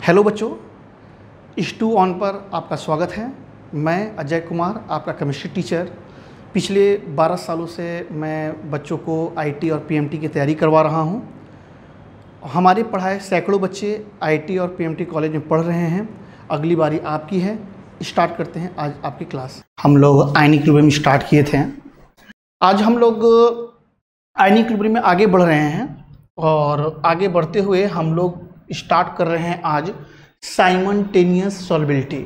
Hello बच्चों, इस2 on पर आपका स्वागत है। मैं अजय कुमार, आपका केमिस्ट्री टीचर। पिछले 12 सालों से मैं बच्चों को आईटी और पीएमटी की तैयारी करवा रहा हूं। हमारे पढ़ाए सैकड़ों बच्चे आईटी और पीएमटी कॉलेज में पढ़ रहे हैं। अगली बारी आपकी है। स्टार्ट करते हैं आज आपकी क्लास। हम लोग आयनिक इक्विलिब्रियम स्टार्ट किए थे। आज हम लोग आयनिक इक्विलिब्रियम में आगे बढ़ रहे हैं और आगे बढ़ते हुए हम लोग स्टार्ट कर रहे हैं आज साइमल्टेनियस सॉल्बिलिटी।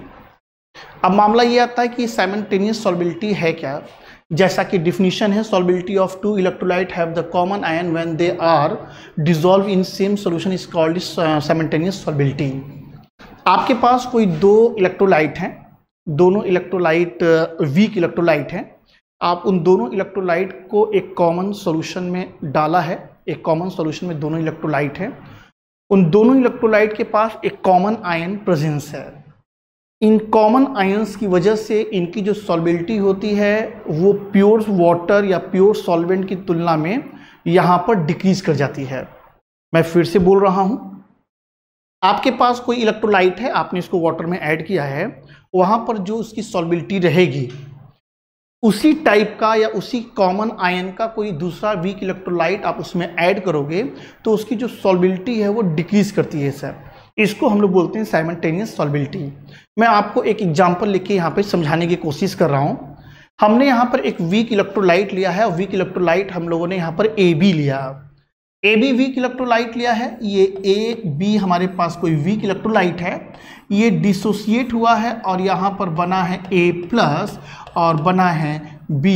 अब मामला ये आता है कि साइमल्टेनियस सॉल्बिलिटी है क्या। जैसा कि डिफिनीशन है, solubility of two electrolyte have the common ion when they are dissolve in same solution is called simultaneous solubility. आपके पास कोई दो इलेक्ट्रोलाइट हैं, दोनों इलेक्ट्रोलाइट वीक इलेक्ट्रोलाइट हैं। आप उन दोनों इलेक्ट्रोलाइट को एक कॉमन सॉल्यूशन में डाला है। एक कॉमन सॉल्यूशन में दोनों इलेक्ट्रोलाइट हैं। उन दोनों इलेक्ट्रोलाइट के पास एक कॉमन आयन प्रेजेंस है। इन कॉमन आयंस की वजह से इनकी जो सॉल्बिलिटी होती है वो प्योर वाटर या प्योर सॉल्वेंट की तुलना में यहाँ पर डिक्रीज कर जाती है। मैं फिर से बोल रहा हूँ, आपके पास कोई इलेक्ट्रोलाइट है, आपने इसको वाटर में ऐड किया है, वहाँ पर जो उसकी सॉल्बिलिटी रहेगी उसी टाइप का या उसी कॉमन आयन का कोई दूसरा वीक इलेक्ट्रोलाइट आप उसमें ऐड करोगे तो उसकी जो सॉल्बिलिटी है वो डिक्रीज करती है सर। इसको हम लोग बोलते हैं साइमल्टेनियस सॉल्बिलिटी। मैं आपको एक एग्जांपल लेके यहाँ पे समझाने की कोशिश कर रहा हूँ। हमने यहाँ पर एक वीक इलेक्ट्रोलाइट लिया है और वीक इलेक्ट्रोलाइट हम लोगों ने यहाँ पर AB लिया। AB वीक इलेक्ट्रोलाइट लिया है। ये AB हमारे पास कोई वीक इलेक्ट्रोलाइट है। ये डिसोसिएट हुआ है और यहाँ पर बना है A+ और बना है B-।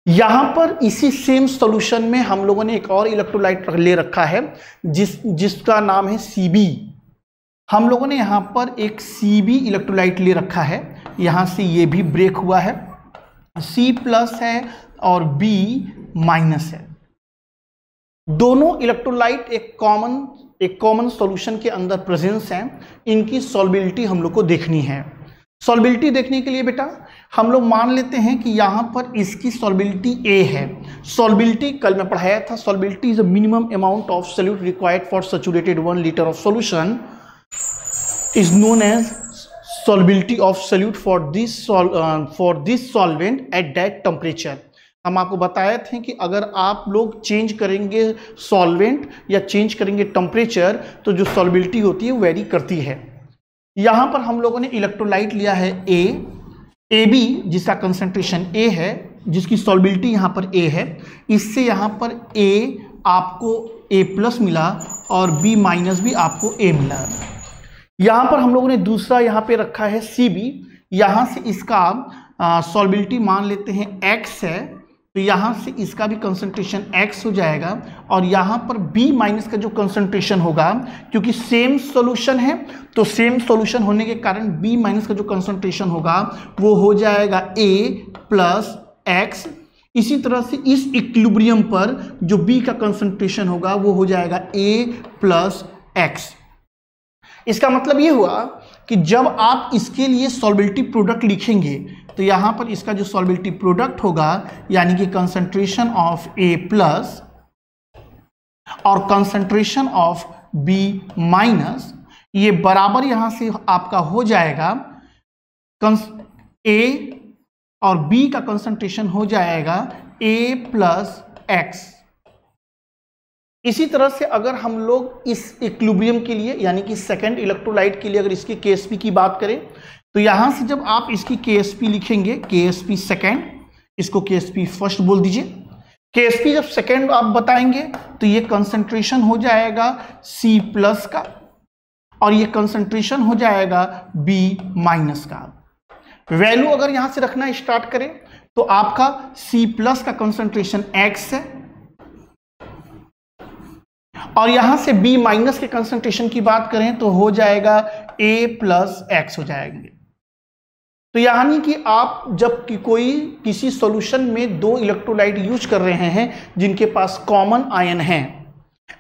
यहाँ पर इसी सेम सॉल्यूशन में हम लोगों ने एक और इलेक्ट्रोलाइट ले रखा है जिसका नाम है Cb। हम लोगों ने यहाँ पर एक Cb इलेक्ट्रोलाइट ले रखा है। यहाँ से ये भी ब्रेक हुआ है, C+ है और B- है। दोनों इलेक्ट्रोलाइट एक कॉमन सॉल्यूशन के अंदर प्रेजेंस है। इनकी सॉल्बिलिटी हम लोग को देखनी है। सॉल्बिलिटी देखने के लिए बेटा हम लोग मान लेते हैं कि यहाँ पर इसकी सॉल्बिलिटी A है। सॉल्बिलिटी कल मैं पढ़ाया था, solubility is a minimum amount of solute required for saturated 1 litre of solution is known as solubility of solute for this solvent at that temperature. हम आपको बताए थे कि अगर आप लोग चेंज करेंगे सॉल्वेंट या चेंज करेंगे टेम्परेचर तो जो सॉल्बिलिटी होती है वेरी करती है। यहाँ पर हम लोगों ने इलेक्ट्रोलाइट लिया है AB जिसका कंसंट्रेशन A है, जिसकी सॉल्बिलिटी यहाँ पर A है। इससे यहाँ पर A आपको A+ मिला और B- भी आपको A मिला। यहाँ पर हम लोगों ने दूसरा यहाँ पे रखा है CB। यहाँ से इसका सॉल्बिलिटी मान लेते हैं X है, तो यहाँ से इसका भी कंसंट्रेशन X हो जाएगा और यहाँ पर B- का जो कंसंट्रेशन होगा, क्योंकि सेम सॉल्यूशन है तो सेम सॉल्यूशन होने के कारण B- का जो कंसंट्रेशन होगा वो हो जाएगा A+X। इसी तरह से इस इक्विलिब्रियम पर जो B का कंसंट्रेशन होगा वो हो जाएगा A+X। इसका मतलब ये हुआ कि जब आप इसके लिए सॉल्बिलिटी प्रोडक्ट लिखेंगे तो यहाँ पर इसका जो सॉल्बिलिटी प्रोडक्ट होगा यानी कि कंसंट्रेशन ऑफ A+ और कंसंट्रेशन ऑफ B-, ये बराबर यहाँ से आपका हो जाएगा। A और B का कंसंट्रेशन हो जाएगा A+X। इसी तरह से अगर हम लोग इस इक्विलिब्रियम के लिए यानी कि सेकंड इलेक्ट्रोलाइट के लिए अगर इसकी KSP की बात करें तो यहां से जब आप इसकी KSP लिखेंगे, KSP सेकंड, इसको KSP फर्स्ट बोल दीजिए। KSP जब सेकंड आप बताएंगे तो ये कंसंट्रेशन हो जाएगा C+ का और ये कंसंट्रेशन हो जाएगा B- का। वैल्यू अगर यहां से रखना स्टार्ट करें तो आपका C+ का कंसंट्रेशन X है और यहां से B- के कंसंट्रेशन की बात करें तो हो जाएगा A+X हो जाएंगे। तो यानी कि आप जब किसी सॉल्यूशन में दो इलेक्ट्रोलाइट यूज कर रहे हैं जिनके पास कॉमन आयन है,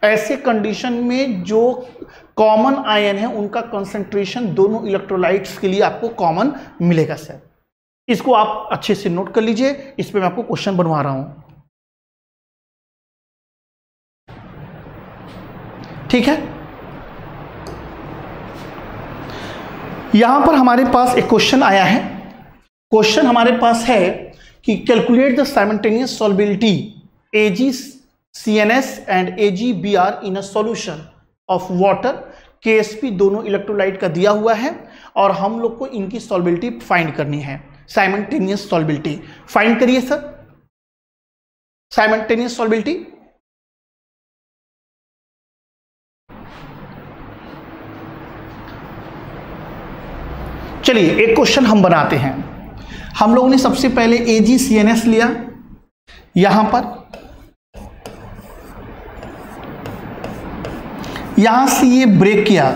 ऐसे कंडीशन में जो कॉमन आयन है उनका कंसंट्रेशन दोनों इलेक्ट्रोलाइट्स के लिए आपको कॉमन मिलेगा सर। इसको आप अच्छे से नोट कर लीजिए। इस पे मैं आपको क्वेश्चन बनवा रहा हूं, ठीक है। यहां पर हमारे पास एक क्वेश्चन आया है। क्वेश्चन हमारे पास है कि calculate the simultaneous solubility AgCNS and AgBr in a solution of water KSP, दोनों इलेक्ट्रोलाइट का दिया हुआ है और हम लोग को इनकी सॉल्युबिलिटी फाइंड करनी है। साइमल्टेनियस सॉल्युबिलिटी फाइंड करिए सर। साइमल्टेनियस सॉल्युबिलिटी चलिए एक क्वेश्चन हम बनाते हैं। हम लोगों ने सबसे पहले AgCNS लिया, यहां पर यहां से ये ब्रेक किया,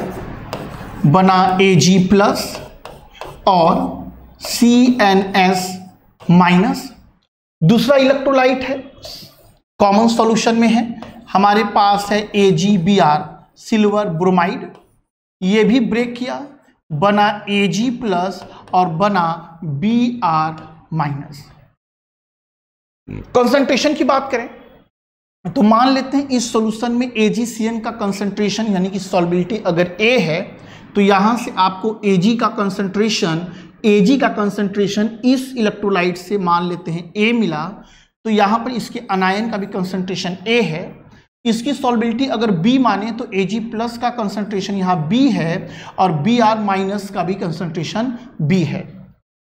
बना Ag प्लस और CNS माइनस। दूसरा इलेक्ट्रोलाइट है, कॉमन सॉल्यूशन में है, हमारे पास है AgBr सिल्वर ब्रोमाइड, ये भी ब्रेक किया, बना Ag प्लस और बना Br माइनस। कंसंट्रेशन की बात करें तो मान लेते हैं इस सॉल्यूशन में AgCN का कंसंट्रेशन यानी कि सॉल्युबिलिटी अगर A है तो यहां से आपको Ag का कंसंट्रेशन इस इलेक्ट्रोलाइट से मान लेते हैं A मिला, तो यहां पर इसके अनायन का भी कंसंट्रेशन A है। इसकी सॉल्युबिलिटी अगर B माने तो Ag प्लस का कंसंट्रेशन यहाँ B है और Br माइनस का भी कंसंट्रेशन B है।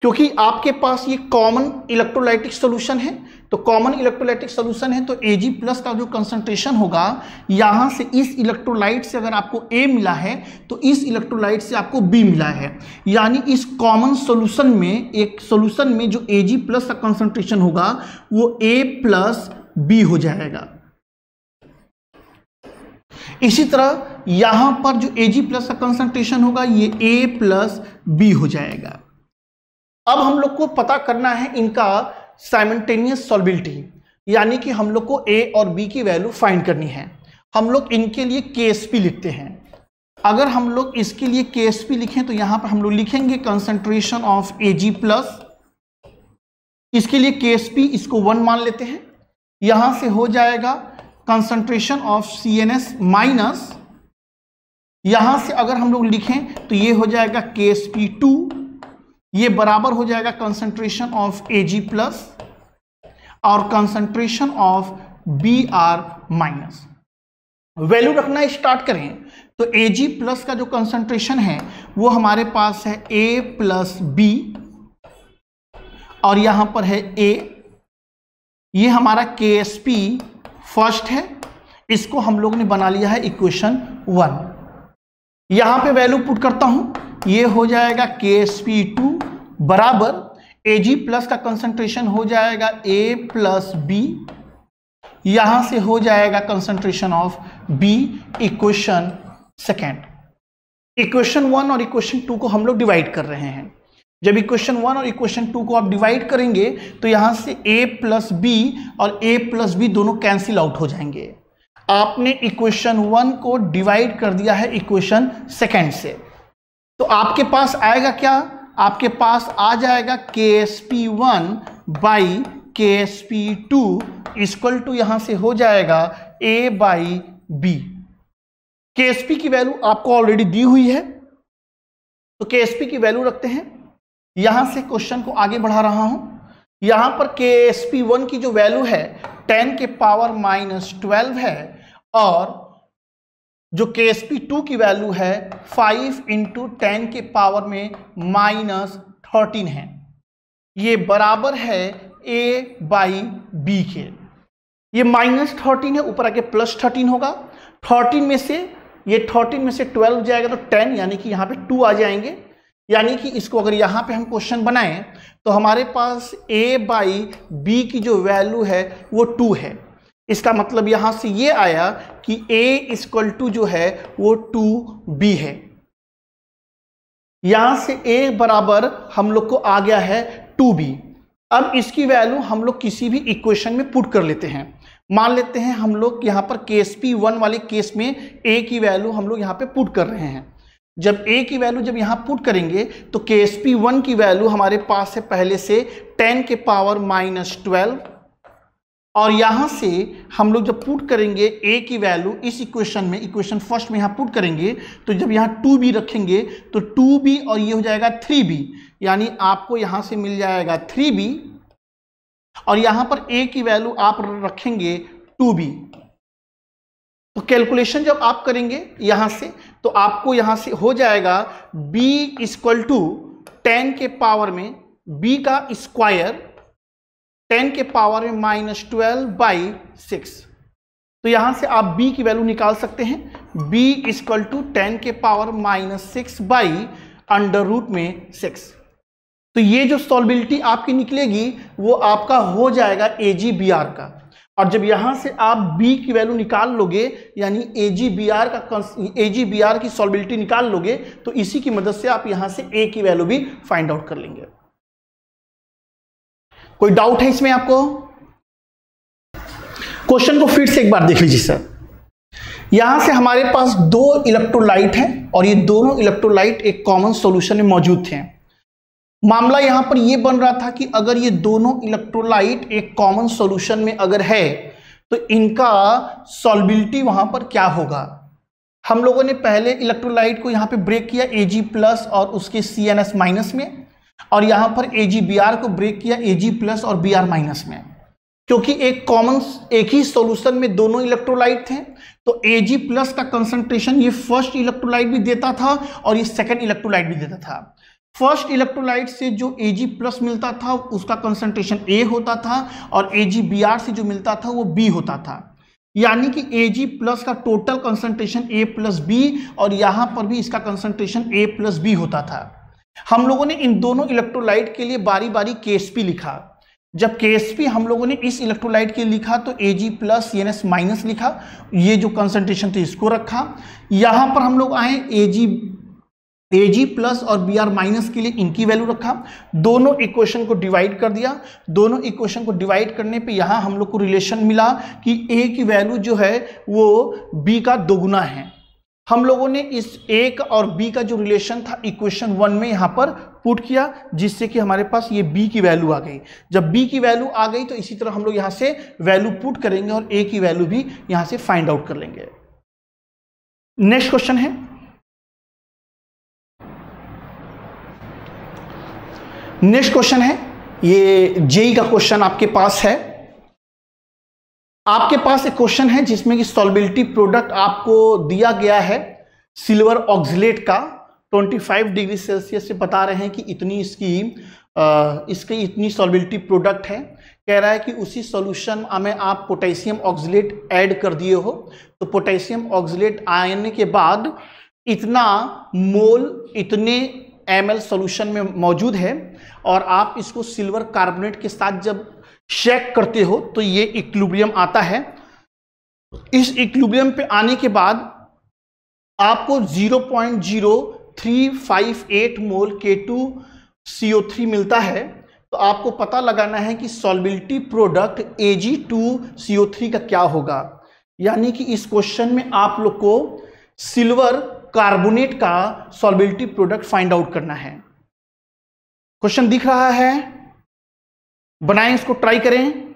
क्योंकि आपके पास ये कॉमन इलेक्ट्रोलाइटिक सॉल्यूशन है, तो कॉमन इलेक्ट्रोलाइटिक सॉल्यूशन है तो Ag प्लस का जो कंसंट्रेशन होगा यहां से इस इलेक्ट्रोलाइट से अगर आपको A मिला है तो इस इलेक्ट्रोलाइट से आपको B मिला है, यानी इस कॉमन सॉल्यूशन में एक सॉल्यूशन में जो Ag प्लस का कंसंट्रेशन होगा वो A प्लस B हो जाएगा। इसी तरह यहां पर जो Ag प्लस का कंसंट्रेशन होगा ये A प्लस B हो जाएगा। अब हम लोग को पता करना है इनका साइमल्टेनियस सॉल्युबिलिटी, यानी कि हम लोग को A और B की वैल्यू फाइंड करनी है। हम लोग इनके लिए KSP लिखते हैं। अगर हम लोग इसके लिए KSP लिखें तो यहां पर हम लोग लिखेंगे कंसंट्रेशन ऑफ Ag प्लस, इसके लिए KSP इसको 1 मान लेते हैं, यहां से हो जाएगा कंसंट्रेशन ऑफ CNS माइनस, यहां से अगर हम लोग लिखें तो ये हो जाएगा KSP2, ये बराबर हो जाएगा कंसंट्रेशन ऑफ Ag प्लस और concentration of Br minus. Value रखना स्टार्ट करें तो Ag प्लस का जो कंसंट्रेशन है वो हमारे पास है A प्लस B और यहां पर है A, ये हमारा KSP फर्स्ट है, इसको हम लोग ने बना लिया है इक्वेशन 1। यहां पे वैल्यू पुट करता हूं, ये हो जाएगा KSP2 बराबर Ag प्लस का कंसंट्रेशन हो जाएगा A प्लस B, यहां से हो जाएगा concentration of B, equation second. Equation 1 और इक्वेशन 2 को हम लोग डिवाइड कर रहे हैं। जब इक्वेशन 1 और इक्वेशन 2 को आप डिवाइड करेंगे तो यहां से A प्लस B और A प्लस B दोनों कैंसिल आउट हो जाएंगे। आपने इक्वेशन 1 को डिवाइड कर दिया है इक्वेशन सेकेंड से, तो आपके पास आएगा क्या, आपके पास आ जाएगा KSP1 by KSP2 equal to यहां से हो जाएगा A बाई B। KSP की वैल्यू आपको ऑलरेडी दी हुई है तो KSP की वैल्यू रखते हैं। यहां से क्वेश्चन को आगे बढ़ा रहा हूं, यहां पर KSP1 की जो वैल्यू है 10 के पावर माइनस 12 है और जो KSP2 की वैल्यू है 5 इंटू 10 के पावर में माइनस 13 है, ये बराबर है A बाई B के। ये माइनस 13 है, ऊपर आके प्लस 13 होगा, 13 में से ये 13 में से 12 जाएगा तो 10, यानी कि यहाँ पे 2 आ जाएंगे, यानी कि इसको अगर यहाँ पे हम क्वेश्चन बनाएं तो हमारे पास A बाई B की जो वैल्यू है वो 2 है। इसका मतलब यहां से ये आया कि A इक्वल टू जो है वो 2B है। यहां से A बराबर हम लोग को आ गया है 2B। अब इसकी वैल्यू हम लोग किसी भी इक्वेशन में पुट कर लेते हैं। मान लेते हैं हम लोग यहां पर KSP1 वाले केस में A की वैल्यू हम लोग यहां पे पुट कर रहे हैं। जब A की वैल्यू जब यहां पुट करेंगे तो KSP1 की वैल्यू हमारे पास है पहले से 10 के पावर माइनस 12 और यहां से हम लोग जब पुट करेंगे ए की वैल्यू इस इक्वेशन में, इक्वेशन फर्स्ट में यहां पुट करेंगे, तो जब यहां 2b रखेंगे तो 2b और ये हो जाएगा 3b, यानी आपको यहां से मिल जाएगा 3b और यहां पर a की वैल्यू आप रखेंगे 2b। तो कैलकुलेशन जब आप करेंगे यहां से तो आपको यहां से हो जाएगा b इक्वल टू 10 के पावर में b का स्क्वायर 10 के पावर में -12/6। तो यहां से आप b की वैल्यू निकाल सकते हैं, b इक्वल टू 10 के पावर -6/√6। तो ये जो सॉल्बिलिटी आपकी निकलेगी वो आपका हो जाएगा AgBr का। और जब यहां से आप b की वैल्यू निकाल लोगे यानी AgBr की सॉल्बिलिटी निकाल लोगे तो इसी की मदद से आप यहां से a की वैल्यू भी फाइंड आउट कर लेंगे। कोई डाउट है इसमें आपको? क्वेश्चन को फिर से एक बार देख लीजिए सर। यहां से हमारे पास दो इलेक्ट्रोलाइट हैं और ये दोनों इलेक्ट्रोलाइट एक कॉमन सॉल्यूशन में मौजूद थे। मामला यहां पर यह बन रहा था कि अगर ये दोनों इलेक्ट्रोलाइट एक कॉमन सॉल्यूशन में अगर है तो इनका सॉल्बिलिटी वहां पर क्या होगा। हम लोगों ने पहले इलेक्ट्रोलाइट को यहां पे ब्रेक किया Ag+ और उसके CNS- में, और यहां पर AgBr को ब्रेक किया Ag+ और Br- में। क्योंकि एक ही सॉल्यूशन में दोनों इलेक्ट्रोलाइट थे तो Ag+ का कंसंट्रेशन ये फर्स्ट इलेक्ट्रोलाइट भी देता था और ये सेकंड इलेक्ट्रोलाइट भी देता था। फर्स्ट इलेक्ट्रोलाइट से जो Ag+ मिलता था उसका कंसंट्रेशन A होता था और AgBr से जो मिलता था वो B होता था, यानी कि Ag+ का टोटल कंसंट्रेशन A+B और यहां पर भी इसका कंसंट्रेशन A+B होता था। हम लोगों ने इन दोनों इलेक्ट्रोलाइट के लिए बारी बारी Ksp लिखा। जब Ksp हम लोगों ने इस इलेक्ट्रोलाइट के लिए लिखा तो Ag+ CNS- लिखा, ये जो कंसंट्रेशन थे इसको रखा। यहां पर हम लोग आए Ag+ और Br- के लिए इनकी वैल्यू रखा, दोनों इक्वेशन को डिवाइड कर दिया। दोनों इक्वेशन को डिवाइड करने पे यहां हम लोग को रिलेशन मिला कि A की वैल्यू जो है वो B का दोगुना है। हम लोगों ने इस A और B का जो रिलेशन था इक्वेशन 1 में यहां पर पुट किया, जिससे कि हमारे पास ये B की वैल्यू आ गई। जब B की वैल्यू आ गई तो इसी तरह हम लोग यहां से वैल्यू पुट करेंगे और A की वैल्यू भी यहां से फाइंड आउट कर लेंगे। नेक्स्ट क्वेश्चन है, ये जेई का क्वेश्चन आपके पास है। आपके पास एक क्वेश्चन है जिसमें कि सॉल्बिलिटी प्रोडक्ट आपको दिया गया है सिल्वर ऑक्सलेट का 25 डिग्री सेल्सियस से बता रहे हैं कि इतनी इसकी इतनी सॉल्बिलिटी प्रोडक्ट है। कह रहा है कि उसी सॉल्यूशन में आप पोटेशियम ऑक्सलेट ऐड कर दिए हो तो पोटेशियम ऑक्सलेट आने के बाद इतना मोल इतने ml सॉल्यूशन में मौजूद है और आप इसको सिल्वर कार्बोनेट के साथ जब शेक करते हो तो ये इक्विलिब्रियम आता है। इस इक्विलिब्रियम पे आने के बाद आपको 0.0358 मोल K2CO3 मिलता है। तो आपको पता लगाना है कि सॉल्बिलिटी प्रोडक्ट Ag2CO3 का क्या होगा। यानी कि इस क्वेश्चन में आप लोग को सिल्वर कार्बोनेट का सॉल्बिलिटी प्रोडक्ट फाइंड आउट करना है। क्वेश्चन दिख रहा है, बनाएं, इसको ट्राई करें।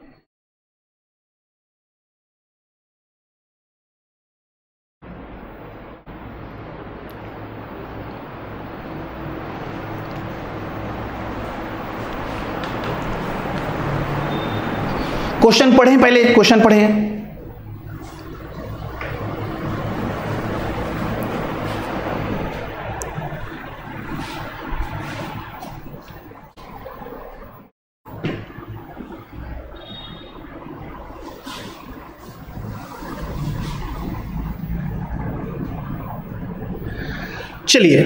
क्वेश्चन पढ़ें, पहले क्वेश्चन पढ़ें। चलिए,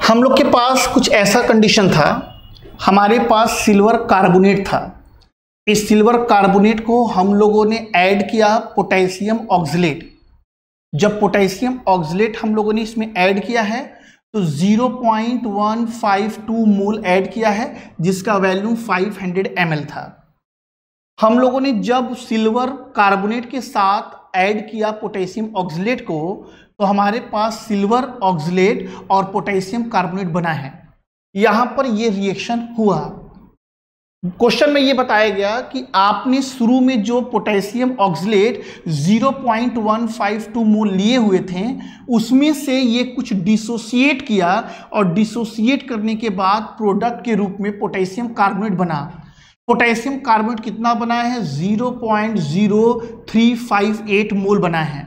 हम लोग के पास कुछ ऐसा कंडीशन था, हमारे पास सिल्वर कार्बोनेट था। इस सिल्वर कार्बोनेट को हम लोगों ने ऐड किया पोटेशियम ऑक्सलेट। जब पोटेशियम ऑक्सलेट हम लोगों ने इसमें ऐड किया है तो 0.152 मोल ऐड किया है, जिसका वैल्यू 500 ml था। हम लोगों ने जब सिल्वर कार्बोनेट के साथ ऐड किया पोटेशियम ऑक्सलेट को तो हमारे पास सिल्वर ऑक्सलेट और पोटेशियम कार्बोनेट बना है। यहां पर ये रिएक्शन हुआ। क्वेश्चन में ये बताया गया कि आपने शुरू में जो पोटेशियम ऑक्सलेट 0.152 मोल लिए हुए थे उसमें से ये कुछ डिसोसिएट किया और डिसोसिएट करने के बाद प्रोडक्ट के रूप में पोटेशियम कार्बोनेट बना। पोटेशियम कार्बोनेट कितना बना है? 0.0358 मोल बना है।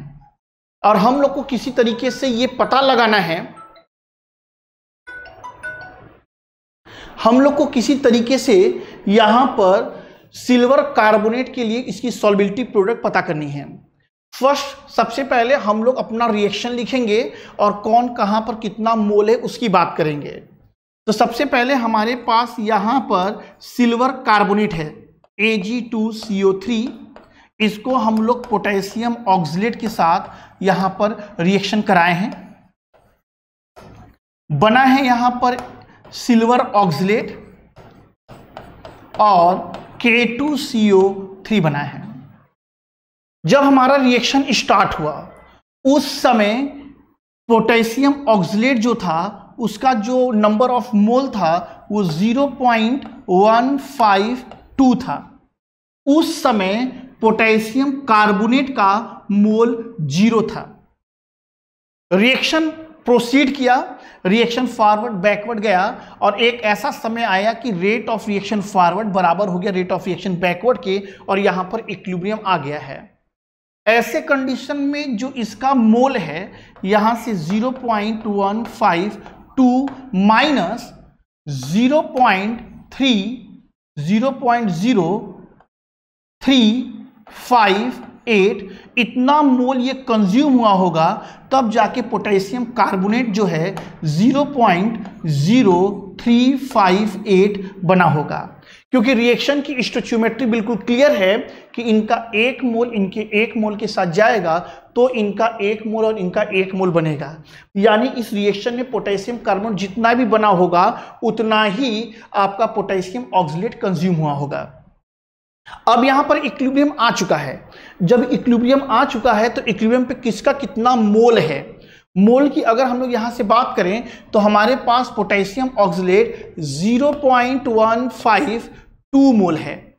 और हम लोग को किसी तरीके से ये पता लगाना है, हम लोग को किसी तरीके से यहां पर सिल्वर कार्बोनेट के लिए इसकी सॉल्बिलिटी प्रोडक्ट पता करनी है। फर्स्ट सबसे पहले हम लोग अपना रिएक्शन लिखेंगे और कौन कहां पर कितना मोल है उसकी बात करेंगे। तो सबसे पहले हमारे पास यहां पर सिल्वर कार्बोनेट है Ag2CO3, इसको हम लोग पोटेशियम ऑक्सलेट के साथ यहां पर रिएक्शन कराए हैं। बना है यहां पर सिल्वर ऑक्सलेट और K2CO3 बना है। जब हमारा रिएक्शन स्टार्ट हुआ उस समय पोटेशियम ऑक्सलेट जो था उसका जो नंबर ऑफ मोल था वो 0.152 था। उस समय पोटेशियम कार्बोनेट का मोल 0 था। रिएक्शन प्रोसीड किया, रिएक्शन फॉरवर्ड बैकवर्ड गया और एक ऐसा समय आया कि रेट ऑफ रिएक्शन फॉरवर्ड बराबर हो गया रेट ऑफ रिएक्शन बैकवर्ड के और यहां पर इक्विलिब्रियम आ गया है। ऐसे कंडीशन में जो इसका मोल है यहां से 0.152 माइनस 0.0358 इतना मोल ये कंज्यूम हुआ होगा, तब जाके पोटेशियम कार्बोनेट जो है 0.0358 बना होगा। क्योंकि रिएक्शन की स्टोइचियोमेट्री बिल्कुल क्लियर है कि इनका 1 मोल इनके 1 मोल के साथ जाएगा तो इनका 1 मोल और इनका 1 मोल बनेगा। यानी इस रिएक्शन में पोटेशियम कार्बोनेट जितना भी बना होगा उतना ही आपका पोटेशियम ऑक्सलेट कंज्यूम हुआ होगा। अब यहां पर इक्विलिब्रियम आ चुका है। जब इक्विलिब्रियम आ चुका है तो इक्विलिब्रियम पे किसका कितना मोल है? मोल की अगर हम लोग यहां से बात करें तो हमारे पास पोटेशियम ऑक्सलेट 0.152 मोल है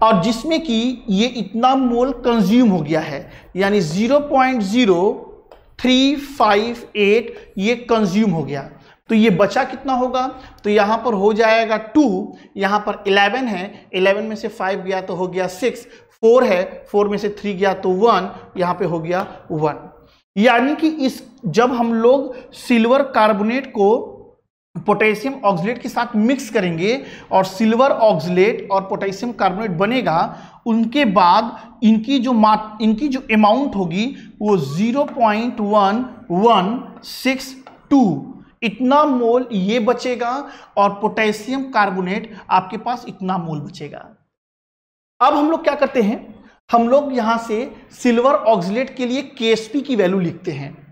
और जिसमें कि ये इतना मोल कंज्यूम हो गया है, यानी 0.0358 ये कंज्यूम हो गया। तो ये बचा कितना होगा? तो यहां पर हो जाएगा 2, यहां पर 11 है, 11 में से 5 गया तो हो गया 6, 4 है, 4 में से 3 गया तो 1, यहां पे हो गया 1। यानी कि इस जब हम लोग सिल्वर कार्बोनेट को पोटेशियम ऑक्सलेट के साथ मिक्स करेंगे और सिल्वर ऑक्सलेट और पोटेशियम कार्बोनेट बनेगा, उनके बाद इनकी जो अमाउंट होगी वो 0.1162 इतना मोल ये बचेगा और पोटेशियम कार्बोनेट आपके पास इतना मोल बचेगा। अब हम लोग क्या करते हैं, हम लोग यहां से सिल्वर ऑक्सलेट के लिए KSP की वैल्यू लिखते हैं।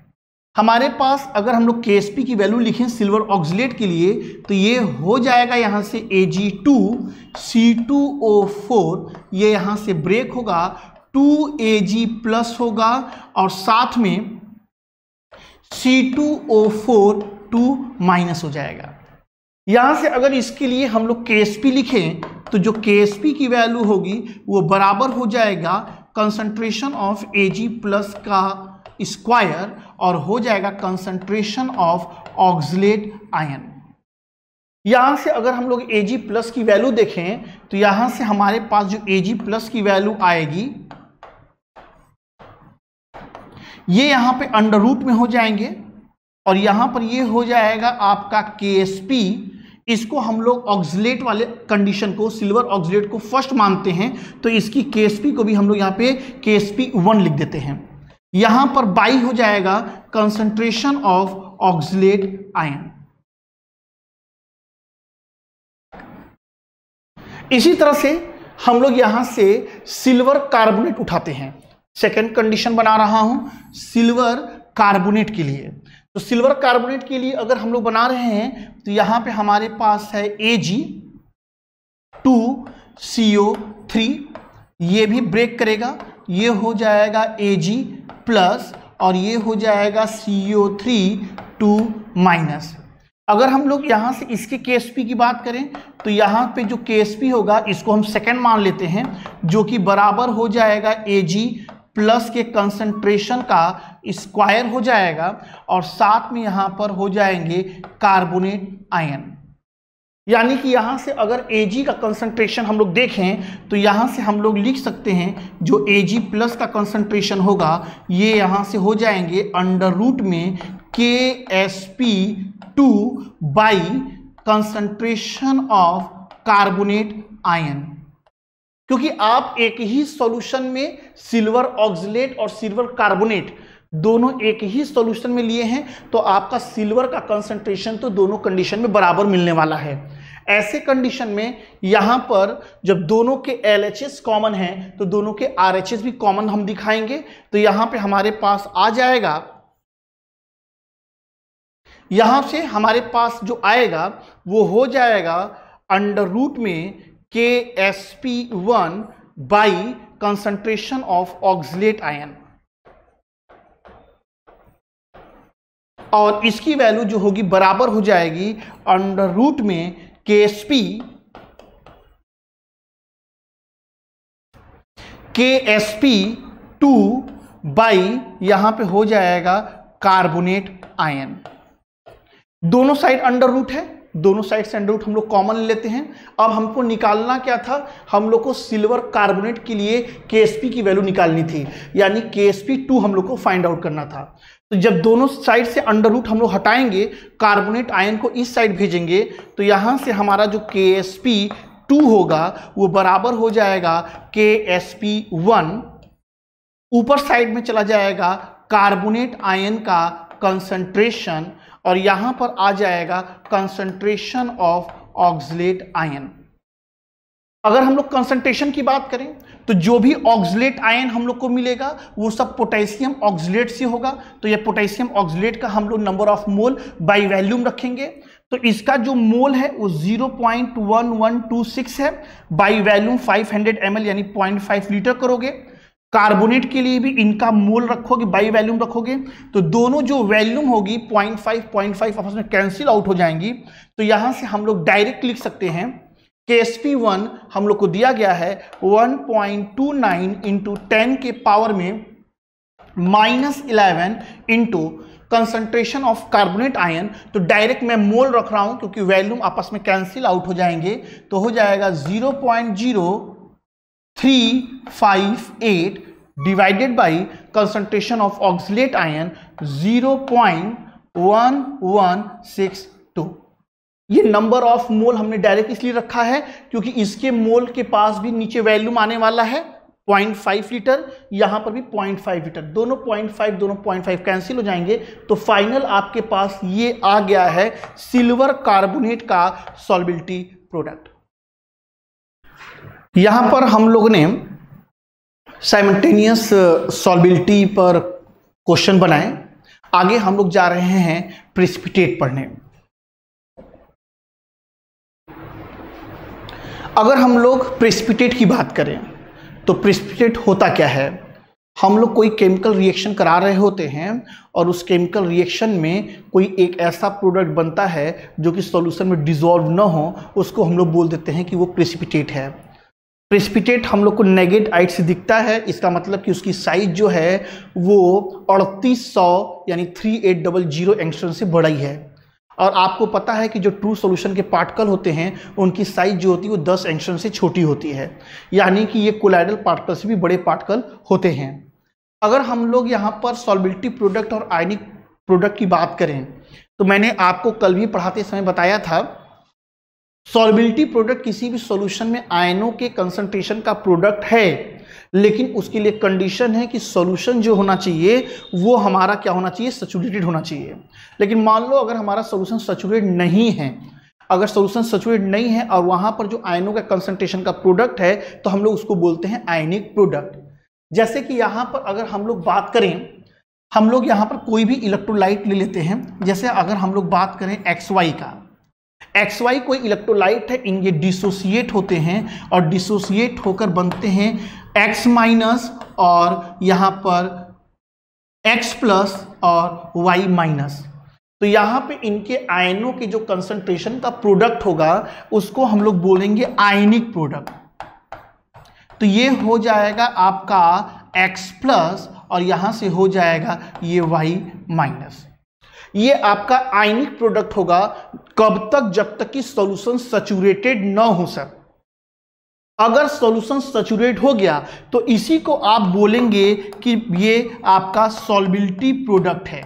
हमारे पास अगर हम लोग KSP की वैल्यू लिखें सिल्वर ऑक्सलेट के लिए तो ये हो जाएगा यहां से Ag2C2O4, ये यहां से ब्रेक होगा, 2Ag प्लस होगा और साथ में C2O4 2 माइनस हो जाएगा। यहां से अगर इसके लिए हम लोग KSP लिखें तो जो KSP की वैल्यू होगी वो बराबर हो जाएगा कंसंट्रेशन ऑफ Ag प्लस का स्क्वायर और हो जाएगा कंसंट्रेशन ऑफ ऑक्सलेट आयन। यहां से अगर हम लोग Ag प्लस की वैल्यू देखें तो यहां से हमारे पास जो Ag प्लस की वैल्यू आएगी ये यहां पे अंडर रूट में हो जाएंगे और यहां पर ये हो जाएगा आपका KSP। इसको हम लोग ऑक्सलेट वाले कंडीशन को, सिल्वर ऑक्सलेट को फर्स्ट मानते हैं तो इसकी KSP को भी हम लोग यहां पे KSP1 लिख देते हैं। यहां पर बाई हो जाएगा कंसंट्रेशन ऑफ ऑक्सलेट आयन। इसी तरह से हम लोग यहां से सिल्वर कार्बोनेट उठाते हैं। सेकेंड कंडीशन बना रहा हूं सिल्वर कार्बोनेट के लिए। तो सिल्वर कार्बोनेट के लिए अगर हम लोग बना रहे हैं तो यहां पे हमारे पास है Ag2CO3, ये भी ब्रेक करेगा, ये हो जाएगा Ag प्लस और ये हो जाएगा CO3 2 माइनस। अगर हम लोग यहां से इसके KSP की बात करें तो यहां पे जो KSP होगा इसको हम सेकंड मान लेते हैं, जो कि बराबर हो जाएगा Ag प्लस के कंसंट्रेशन का स्क्वायर हो जाएगा और साथ में यहां पर हो जाएंगे कार्बोनेट आयन। यानी कि यहां से अगर Ag का कंसंट्रेशन हम लोग देखें तो यहां से हम लोग लिख सकते हैं जो Ag प्लस का कंसंट्रेशन होगा ये यहां से हो जाएंगे अंडर रूट में KSP2 by concentration of carbonate ion. क्योंकि आप एक ही सॉल्यूशन में सिल्वर ऑक्सलेट और सिल्वर कार्बोनेट दोनों एक ही सॉल्यूशन में लिए हैं तो आपका सिल्वर का कंसंट्रेशन तो दोनों कंडीशन में बराबर मिलने वाला है। ऐसे कंडीशन में यहां पर जब दोनों के LHS कॉमन है तो दोनों के RHS भी कॉमन हम दिखाएंगे, तो यहां पे हमारे पास आ जाएगा, यहां से हमारे पास जो आएगा वो हो जाएगा अंडर रूट में KSP1 by concentration of oxalate ion, और इसकी वैल्यू जो होगी बराबर हो जाएगी अंडर रूट में KSP2 बाई यहां पे हो जाएगा कार्बोनेट आयन। दोनों साइड अंडर रूट है, दोनों साइड से अंडर रूट हम लोग कॉमन लेते हैं। अब हमको निकालना क्या था, हम लोग को सिल्वर कार्बोनेट के लिए KSP की वैल्यू निकालनी थी, यानी KSP2 हम लोग को फाइंड आउट करना था। तो जब दोनों साइड से अंडर रूट हम लोग हटाएंगे, कार्बोनेट आयन को इस साइड भेजेंगे, तो यहां से हमारा जो KSP2 होगा वो बराबर हो जाएगा KSP1, ऊपर साइड में चला जाएगा कार्बोनेट आयन का कंसंट्रेशन और यहां पर आ जाएगा कंसंट्रेशन ऑफ ऑक्सलेट आयन। अगर हम लोग कंसंट्रेशन की बात करें तो जो भी ऑक्सलेट आयन हम लोग को मिलेगा वो सब पोटेशियम ऑक्सलेट से होगा, तो ये पोटेशियम ऑक्सलेट का हम लोग number of mole by volume रखेंगे, तो इसका जो मोल है वो 0.1126 है, बाई वैल्यूम 500 ml यानी 0.5 लीटर करोगे। कार्बोनेट के लिए भी इनका मोल रखोगे, बाई वैल्यूम रखोगे, तो दोनों जो वैल्यूम होगी 0.5 आपस में कैंसिल आउट हो जाएंगी। तो यहां से हम लोग डायरेक्ट लिख सकते हैं KSP1 हम लोग को दिया गया है 1.29 इंटू 10 के पावर में -11 into concentration of carbonate ion. तो डायरेक्ट मैं मोल रख रहा हूं क्योंकि वैल्यूम आपस में कैंसिल आउट हो जाएंगे, तो हो जाएगा 0.0358 divided by concentration of oxalate ion 0.1162। ये नंबर ऑफ मोल हमने डायरेक्ट इसलिए रखा है क्योंकि इसके मोल के पास भी नीचे वैल्यूम आने वाला है 0.5 लीटर, यहां पर भी 0.5 लीटर, दोनों 0.5 कैंसिल हो जाएंगे। तो फाइनल आपके पास ये आ गया है सिल्वर कार्बोनेट का सॉल्बिलिटी प्रोडक्ट। यहां पर हम लोगों ने साइमल्टेनियस सॉल्बिलिटी पर क्वेश्चन बनाए। आगे हम लोग जा रहे हैं प्रेसिपिटेट पढ़ने। अगर हम लोग प्रेसिपिटेट की बात करें तो प्रेसिपिटेट होता क्या है, हम लोग कोई केमिकल रिएक्शन करा रहे होते हैं और उस केमिकल रिएक्शन में कोई एक ऐसा प्रोडक्ट बनता है जो कि सॉल्यूशन में डिसॉल्व ना हो, उसको हम लोग बोल देते हैं कि वो प्रेसिपिटेट है। प्रेसिपिटेट हम लोग को नेगेटाइट से दिखता है, इसका मतलब कि उसकी साइज जो है वो 3800 यानी 3800 एंगस्ट्रॉम से बड़ा ही है। और आपको पता है कि जो ट्रू सॉल्यूशन के पार्टिकल होते हैं उनकी साइज जो होती है वो 10 एंगस्ट्रॉम से छोटी होती है, यानी कि ये कोलाइडल पार्टिकल से भी बड़े पार्टिकल होते हैं। अगर हम लोग यहाँ पर सॉल्बिलिटी प्रोडक्ट और आयनिक प्रोडक्ट की बात करें तो मैंने आपको कल भी पढ़ाते समय बताया था, सॉल्बिलिटी प्रोडक्ट किसी भी सॉल्यूशन में आयनों के कंसंट्रेशन का प्रोडक्ट है, लेकिन उसके लिए कंडीशन है कि सॉल्यूशन जो होना चाहिए वो हमारा क्या होना चाहिए, सैचुरेटेड होना चाहिए। लेकिन मान लो अगर हमारा सॉल्यूशन सैचुरेटेड नहीं है, अगर सॉल्यूशन सैचुरेटेड नहीं है और वहां पर जो आयनों का कंसंट्रेशन का प्रोडक्ट है तो हम लोग उसको बोलते हैं आयनिक प्रोडक्ट। जैसे कि यहाँ पर अगर हम लोग बात करें, हम लोग यहाँ पर कोई भी इलेक्ट्रोलाइट ले लेते हैं, जैसे अगर हम लोग बात करें XY का, XY कोई इलेक्ट्रोलाइट है, इनके डिसोसिएट होते हैं और डिसोसिएट होकर बनते हैं X माइनस और यहाँ पर X प्लस और Y माइनस। तो यहां पे इनके आयनों के जो कंसंट्रेशन का प्रोडक्ट होगा उसको हम लोग बोलेंगे आयनिक प्रोडक्ट। तो ये हो जाएगा आपका X प्लस और यहां से हो जाएगा ये Y माइनस। ये आपका आयनिक प्रोडक्ट होगा कब तक, जब तक कि सॉल्यूशन सैचुरेटेड ना हो सर। अगर सॉल्यूशन सैचुरेट हो गया तो इसी को आप बोलेंगे कि ये आपका सॉल्बिलिटी प्रोडक्ट है।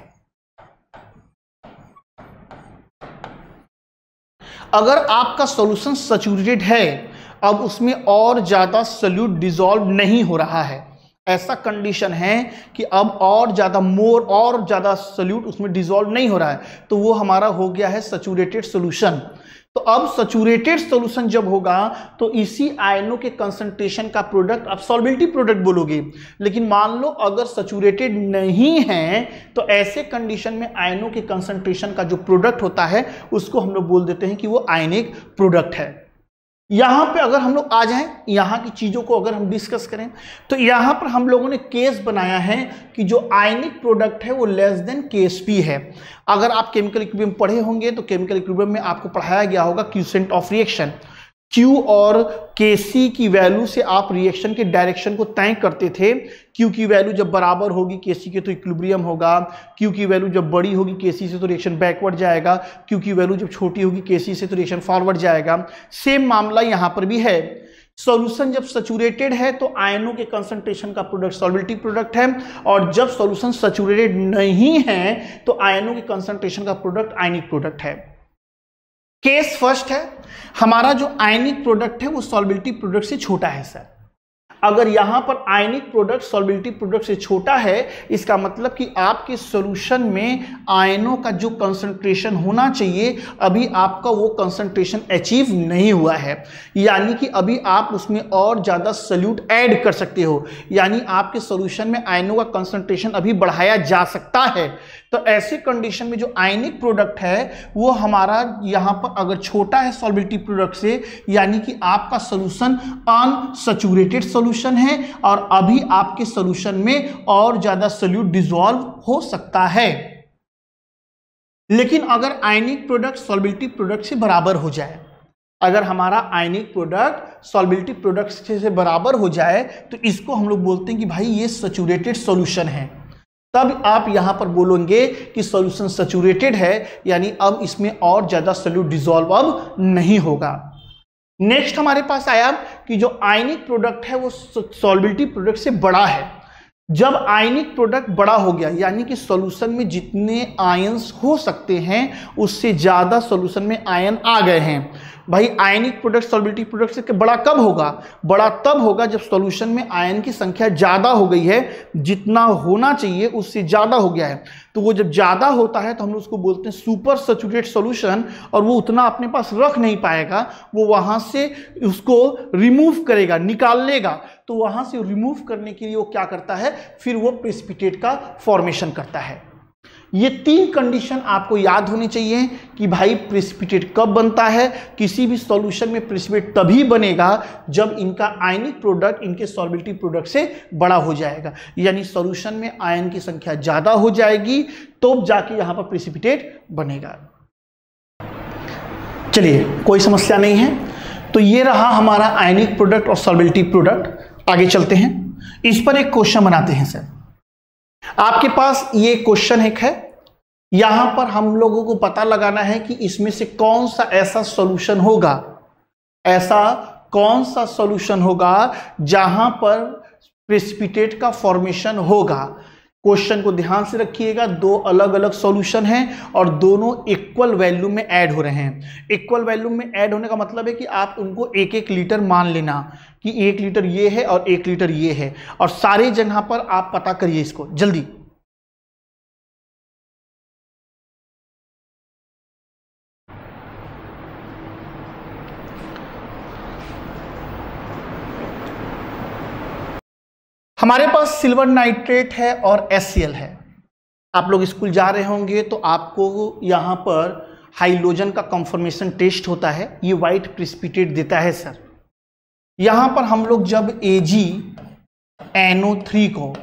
अगर आपका सॉल्यूशन सैचुरेटेड है, अब उसमें और ज्यादा सॉल्यूट डिसॉल्व नहीं हो रहा है, ऐसा कंडीशन है कि अब और ज्यादा सॉल्यूट उसमें डिसॉल्व नहीं हो रहा है, तो वो हमारा हो गया है सैचुरेटेड सॉल्यूशन। तो अब सैचुरेटेड सॉल्यूशन जब होगा तो इसी आयनों के कंसंट्रेशन का प्रोडक्ट आप सॉल्बिलिटी प्रोडक्ट बोलोगे। लेकिन मान लो अगर सैचुरेटेड नहीं है तो ऐसे कंडीशन में आयनों के कंसंट्रेशन का जो प्रोडक्ट होता है उसको हम लोग बोल देते हैं कि वो आयनिक प्रोडक्ट है। यहां पे अगर हम लोग आ जाएं, यहां की चीजों को अगर हम डिस्कस करें तो यहां पर हम लोगों ने केस बनाया है कि जो आयनिक प्रोडक्ट है वो लेस देन KSP है। अगर आप केमिकल इक्विलिब्रियम पढ़े होंगे तो केमिकल इक्विलिब्रियम में आपको पढ़ाया गया होगा क्यूसेंट ऑफ रिएक्शन। Q और Kc की वैल्यू से आप रिएक्शन के डायरेक्शन को तय करते थे। Q की वैल्यू जब बराबर होगी Kc के तो इक्विलिब्रियम होगा, Q की वैल्यू जब बड़ी होगी Kc से तो रिएक्शन बैकवर्ड जाएगा, Q की वैल्यू जब छोटी होगी Kc से तो रिएक्शन फॉरवर्ड जाएगा। सेम मामला यहां पर भी है। सॉल्यूशन जब सैचुरेटेड है तो आयनों के कंसंट्रेशन का प्रोडक्ट सॉल्बिलिटी प्रोडक्ट है, और जब सॉल्यूशन सैचुरेटेड नहीं है तो आयनों के कंसंट्रेशन का प्रोडक्ट आयनिक प्रोडक्ट है। केस फर्स्ट है, हमारा जो आयनिक प्रोडक्ट है वो सॉल्बिलिटी प्रोडक्ट से छोटा है सर। अगर यहां पर आयनिक प्रोडक्ट सॉल्बिलिटी प्रोडक्ट से छोटा है, इसका मतलब कि आपके सॉल्यूशन में आयनों का जो कंसंट्रेशन होना चाहिए अभी आपका वो कंसंट्रेशन अचीव नहीं हुआ है, यानी कि अभी आप उसमें और ज्यादा सॉल्यूट ऐड कर सकते हो, यानी आपके सॉल्यूशन में आयनों का कंसंट्रेशन अभी बढ़ाया जा सकता है। तो ऐसे कंडीशन में जो आयनिक प्रोडक्ट है वो हमारा यहां पर अगर छोटा है सॉल्बिलिटी प्रोडक्ट से, यानी कि आपका सॉल्यूशन अनसैचुरेटेड सॉल्यूशन है और अभी आपके सॉल्यूशन में और ज्यादा सॉल्यूट डिसॉल्व हो सकता है। लेकिन अगर आयनिक प्रोडक्ट सॉल्बिलिटी प्रोडक्ट से बराबर हो जाए, अगर हमारा आयनिक प्रोडक्ट सॉल्बिलिटी प्रोडक्ट से बराबर हो जाए तो इसको हम लोग बोलते हैं कि भाई ये सैचुरेटेड सॉल्यूशन है। तब आप यहां पर बोलेंगे कि सॉल्यूशन सैचुरेटेड है, यानी अब इसमें और ज्यादा सॉल्यूट डिसॉल्व अब नहीं होगा। नेक्स्ट हमारे पास आया कि जो आयनिक प्रोडक्ट है वो सॉल्बिलिटी प्रोडक्ट से बड़ा है। जब आयनिक प्रोडक्ट बड़ा हो गया, यानी कि सॉल्यूशन में जितने आयंस हो सकते हैं उससे ज्यादा सॉल्यूशन में आयन आ गए हैं। भाई आयनिक प्रोडक्ट सॉल्बिलिटी प्रोडक्ट से बड़ा कब होगा? बड़ा तब होगा जब सॉल्यूशन में आयन की संख्या ज्यादा हो गई है, जितना होना चाहिए उससे ज्यादा हो गया है। तो वो जब ज्यादा होता है तो हम लोग उसको बोलते हैं सुपर सैचुरेटेड सॉल्यूशन, और वो उतना अपने पास रख नहीं पाएगा, वो वहां से उसको रिमूव करेगा, निकाल लेगा। तो वहां से रिमूव करने के लिए वो क्या करता है, फिर वो प्रेसिपिटेट का फॉर्मेशन करता है। ये तीन कंडीशन आपको याद होनी चाहिए कि भाई प्रेसिपिटेट कब बनता है। किसी भी सॉल्यूशन में प्रेसिपिटेट तभी बनेगा जब इनका आयनिक प्रोडक्ट इनके सॉल्बिलिटी प्रोडक्ट से बड़ा हो जाएगा, यानी सॉल्यूशन में आयन की संख्या ज्यादा हो जाएगी तो जाके यहां पर प्रेसिपिटेट बनेगा। चलिए कोई समस्या नहीं है। तो ये रहा हमारा आयनिक प्रोडक्ट और सॉल्बिलिटी प्रोडक्ट। आगे चलते हैं, इस पर एक क्वेश्चन बनाते हैं सर। आपके पास ये क्वेश्चन एक है, यहां पर हम लोगों को पता लगाना है कि इसमें से कौन सा ऐसा सॉल्यूशन होगा, ऐसा कौन सा सॉल्यूशन होगा जहां पर प्रेसिपिटेट का फॉर्मेशन होगा। क्वेश्चन को ध्यान से रखिएगा, दो अलग अलग सॉल्यूशन हैं और दोनों इक्वल वैल्यू में ऐड हो रहे हैं। इक्वल वैल्यू में ऐड होने का मतलब है कि आप उनको 1-1 लीटर मान लेना कि 1 लीटर ये है और 1 लीटर ये है, और सारे जगह पर आप पता करिए इसको जल्दी। हमारे पास सिल्वर नाइट्रेट है और HCl है। आप लोग स्कूल जा रहे होंगे तो आपको यहाँ पर हाइड्रोजन का कंफर्मेशन टेस्ट होता है, ये व्हाइट प्रेसिपिटेट देता है सर। यहाँ पर हम लोग जब AgNO3 को